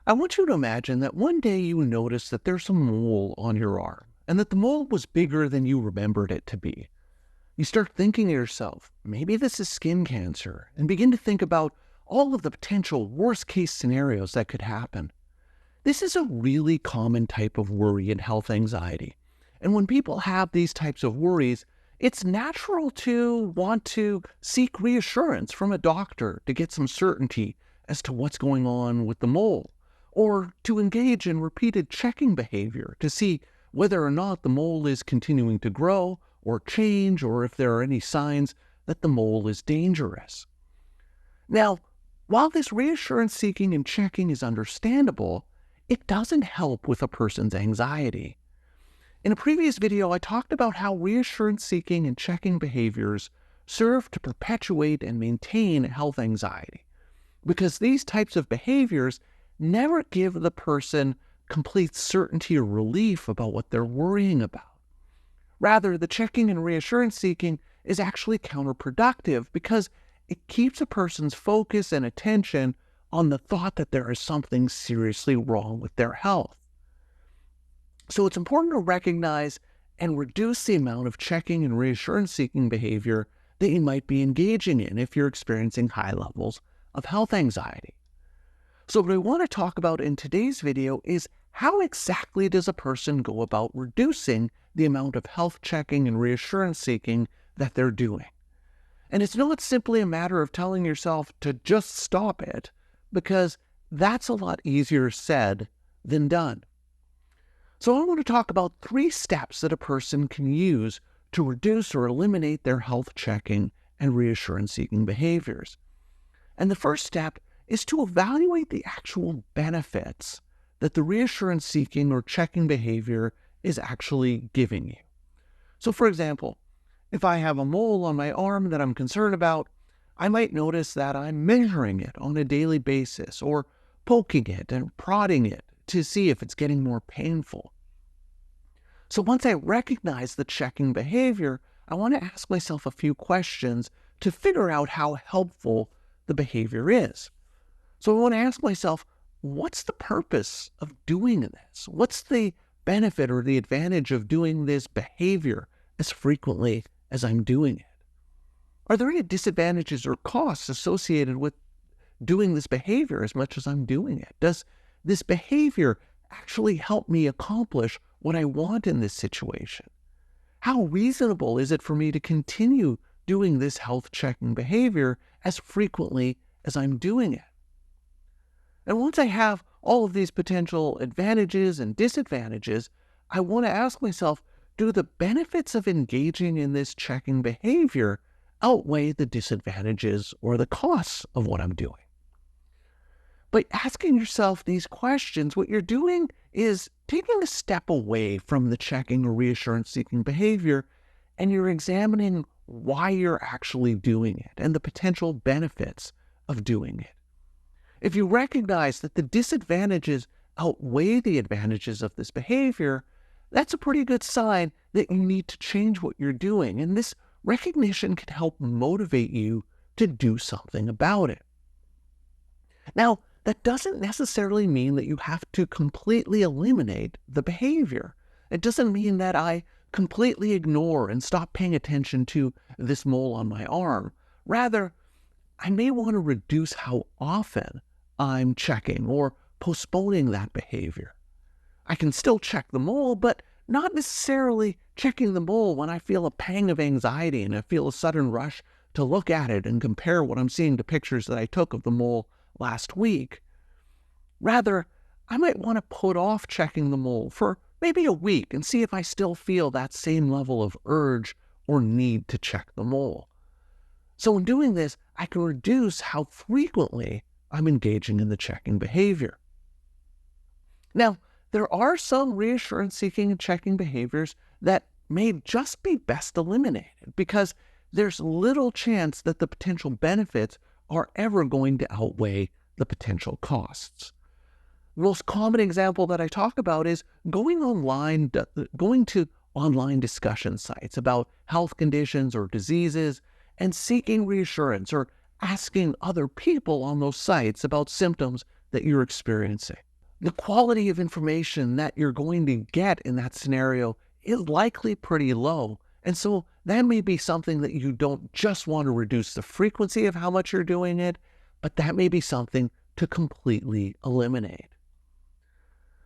I want you to imagine that one day you notice that there's a mole on your arm and that the mole was bigger than you remembered it to be. You start thinking to yourself, maybe this is skin cancer, and begin to think about all of the potential worst case scenarios that could happen. This is a really common type of worry and health anxiety. And when people have these types of worries, it's natural to want to seek reassurance from a doctor to get some certainty as to what's going on with the mole, or to engage in repeated checking behavior to see whether or not the mole is continuing to grow or change, or if there are any signs that the mole is dangerous. Now, while this reassurance seeking and checking is understandable, it doesn't help with a person's anxiety. In a previous video, I talked about how reassurance seeking and checking behaviors serve to perpetuate and maintain health anxiety, because these types of behaviors never give the person complete certainty or relief about what they're worrying about. Rather, the checking and reassurance seeking is actually counterproductive because it keeps a person's focus and attention on the thought that there is something seriously wrong with their health. So it's important to recognize and reduce the amount of checking and reassurance seeking behavior that you might be engaging in if you're experiencing high levels of health anxiety. So what I want to talk about in today's video is how exactly does a person go about reducing the amount of health checking and reassurance seeking that they're doing. And it's not simply a matter of telling yourself to just stop it, because that's a lot easier said than done. So I want to talk about 3 steps that a person can use to reduce or eliminate their health checking and reassurance seeking behaviors. And the first step is to evaluate the actual benefits that the reassurance seeking or checking behavior is actually giving you. So for example, if I have a mole on my arm that I'm concerned about, I might notice that I'm measuring it on a daily basis or poking it and prodding it to see if it's getting more painful. So once I recognize the checking behavior, I want to ask myself a few questions to figure out how helpful the behavior is. So I want to ask myself, what's the purpose of doing this? What's the benefit or the advantage of doing this behavior as frequently as I'm doing it? Are there any disadvantages or costs associated with doing this behavior as much as I'm doing it? Does this behavior actually help me accomplish what I want in this situation? How reasonable is it for me to continue doing this health checking behavior as frequently as I'm doing it? And once I have all of these potential advantages and disadvantages, I want to ask myself, do the benefits of engaging in this checking behavior outweigh the disadvantages or the costs of what I'm doing? By asking yourself these questions, what you're doing is taking a step away from the checking or reassurance seeking behavior, and you're examining why you're actually doing it and the potential benefits of doing it. If you recognize that the disadvantages outweigh the advantages of this behavior, that's a pretty good sign that you need to change what you're doing, and this recognition can help motivate you to do something about it. Now, that doesn't necessarily mean that you have to completely eliminate the behavior. It doesn't mean that I completely ignore and stop paying attention to this mole on my arm. Rather, I may want to reduce how often I'm checking or postponing that behavior. I can still check the mole, but not necessarily checking the mole when I feel a pang of anxiety and I feel a sudden rush to look at it and compare what I'm seeing to pictures that I took of the mole last week. Rather, I might want to put off checking the mole for maybe a week and see if I still feel that same level of urge or need to check the mole. So in doing this, I can reduce how frequently I'm engaging in the checking behavior. Now, there are some reassurance seeking and checking behaviors that may just be best eliminated because there's little chance that the potential benefits are ever going to outweigh the potential costs. The most common example that I talk about is going to online discussion sites about health conditions or diseases and seeking reassurance or asking other people on those sites about symptoms that you're experiencing. the quality of information that you're going to get in that scenario is likely pretty low. And so that may be something that you don't just want to reduce the frequency of how much you're doing it, but that may be something to completely eliminate.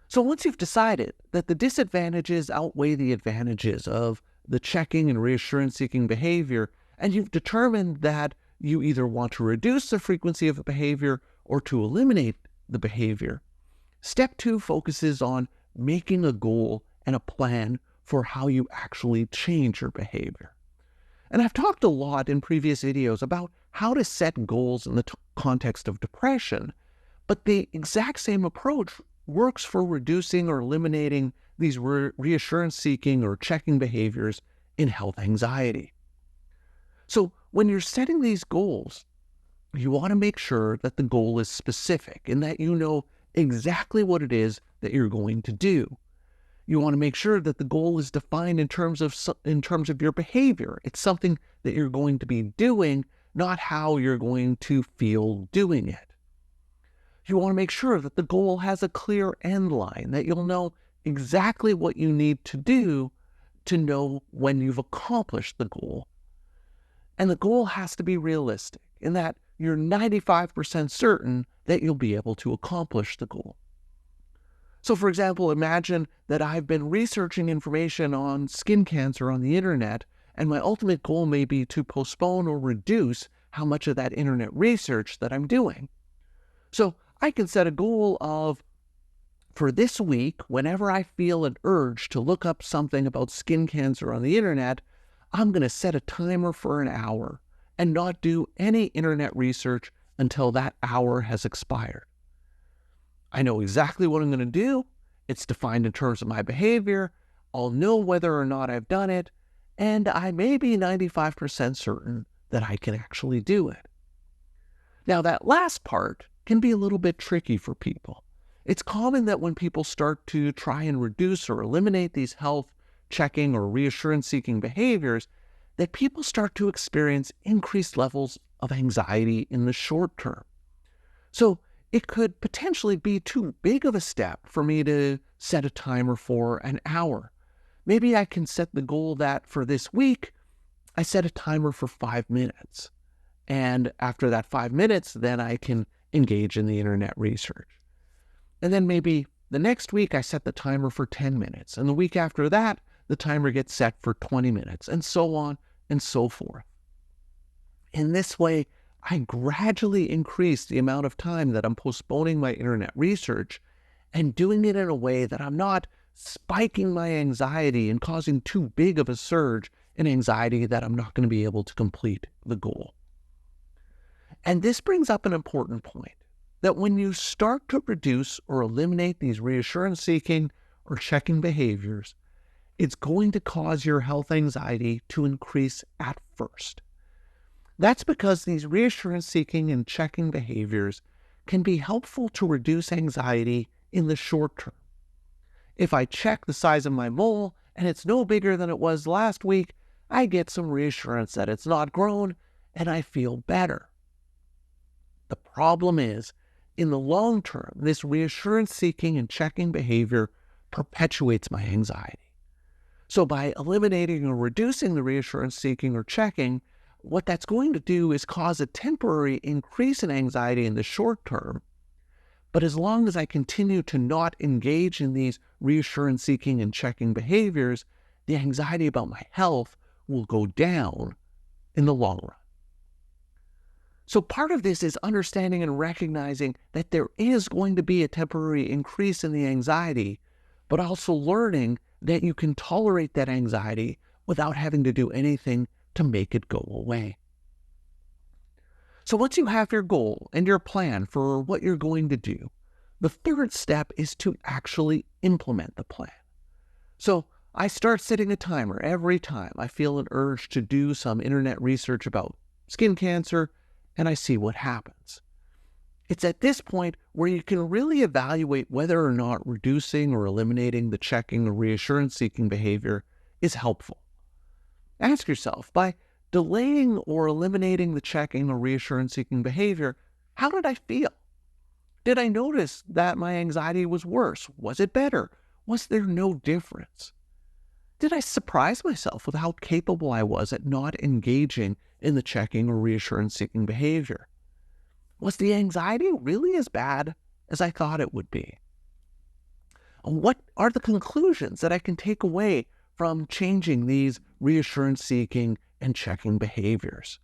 So once you've decided that the disadvantages outweigh the advantages of the checking and reassurance seeking behavior, and you've determined that you either want to reduce the frequency of a behavior or to eliminate the behavior, step 2 focuses on making a goal and a plan for how you actually change your behavior. And I've talked a lot in previous videos about how to set goals in the context of depression, but the exact same approach works for reducing or eliminating these reassurance seeking or checking behaviors in health anxiety. So when you're setting these goals, you want to make sure that the goal is specific and that you know exactly what it is that you're going to do. You want to make sure that the goal is defined in terms of your behavior. It's something that you're going to be doing, not how you're going to feel doing it. You want to make sure that the goal has a clear end line, that you'll know exactly what you need to do to know when you've accomplished the goal. And the goal has to be realistic in that you're 95% certain that you'll be able to accomplish the goal. So for example, imagine that I've been researching information on skin cancer on the internet, and my ultimate goal may be to postpone or reduce how much of that internet research that I'm doing. So I can set a goal of, for this week, whenever I feel an urge to look up something about skin cancer on the internet, I'm going to set a timer for an hour and not do any internet research until that hour has expired. I know exactly what I'm going to do. It's defined in terms of my behavior. I'll know whether or not I've done it, and I may be 95% certain that I can actually do it. Now, that last part can be a little bit tricky for people. It's common that when people start to try and reduce or eliminate these health checking or reassurance seeking behaviors, that people start to experience increased levels of anxiety in the short term. So it could potentially be too big of a step for me to set a timer for an hour. Maybe I can set the goal that for this week, I set a timer for 5 minutes. And after that 5 minutes, then I can engage in the internet research. And then maybe the next week I set the timer for 10 minutes. And the week after that, the timer gets set for 20 minutes, and so on and so forth. In this way, I gradually increase the amount of time that I'm postponing my internet research and doing it in a way that I'm not spiking my anxiety and causing too big of a surge in anxiety that I'm not going to be able to complete the goal. And this brings up an important point, that when you start to reduce or eliminate these reassurance seeking or checking behaviors, it's going to cause your health anxiety to increase at first. That's because these reassurance seeking and checking behaviors can be helpful to reduce anxiety in the short term. If I check the size of my mole and it's no bigger than it was last week, I get some reassurance that it's not grown and I feel better. The problem is, in the long term, this reassurance seeking and checking behavior perpetuates my anxiety. So by eliminating or reducing the reassurance seeking or checking, what that's going to do is cause a temporary increase in anxiety in the short term. But as long as I continue to not engage in these reassurance seeking and checking behaviors, the anxiety about my health will go down in the long run. So part of this is understanding and recognizing that there is going to be a temporary increase in the anxiety, but also learning that you can tolerate that anxiety without having to do anything to make it go away. So once you have your goal and your plan for what you're going to do, the third step is to actually implement the plan. So I start setting a timer every time I feel an urge to do some internet research about skin cancer, and I see what happens. It's at this point where you can really evaluate whether or not reducing or eliminating the checking or reassurance seeking behavior is helpful. Ask yourself, by delaying or eliminating the checking or reassurance seeking behavior, how did I feel? Did I notice that my anxiety was worse? Was it better? Was there no difference? Did I surprise myself with how capable I was at not engaging in the checking or reassurance seeking behavior? Was the anxiety really as bad as I thought it would be? And what are the conclusions that I can take away from changing these reassurance seeking and checking behaviors?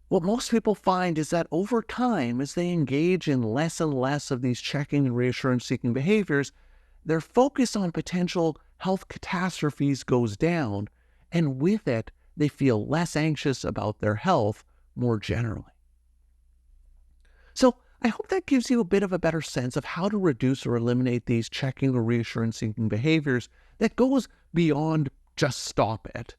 What most people find is that over time, as they engage in less and less of these checking and reassurance seeking behaviors, their focus on potential health catastrophes goes down, and with it, they feel less anxious about their health more generally. So I hope that gives you a bit of a better sense of how to reduce or eliminate these checking or reassurance seeking behaviors that goes beyond just stop it,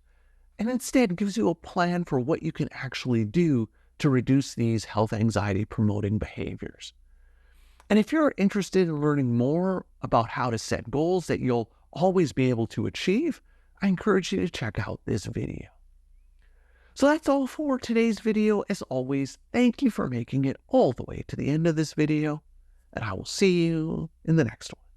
and instead gives you a plan for what you can actually do to reduce these health anxiety promoting behaviors. And if you're interested in learning more about how to set goals that you'll always be able to achieve, I encourage you to check out this video. So that's all for today's video. As always, thank you for making it all the way to the end of this video, and I will see you in the next one.